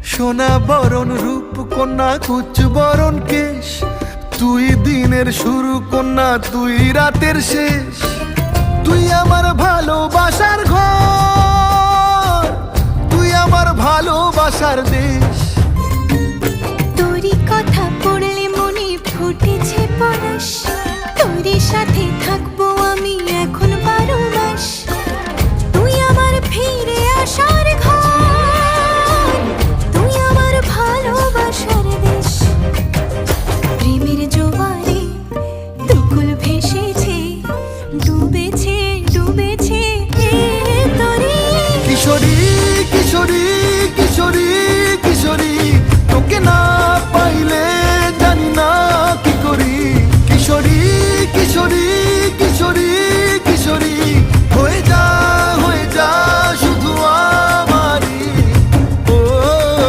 সোনা বরণ রূপ কন্যা কুচ বরণ কেশ, তুই দিনের শুরু কন্যা তুই রাতের শেষ। তুই আমার ভালোবাসার ঘর, তুই আমার ভালোবাসার দেশ। তোরই কথা পড়লে মনে ফুটেছে পরশ, তোরই সাথে থাকবো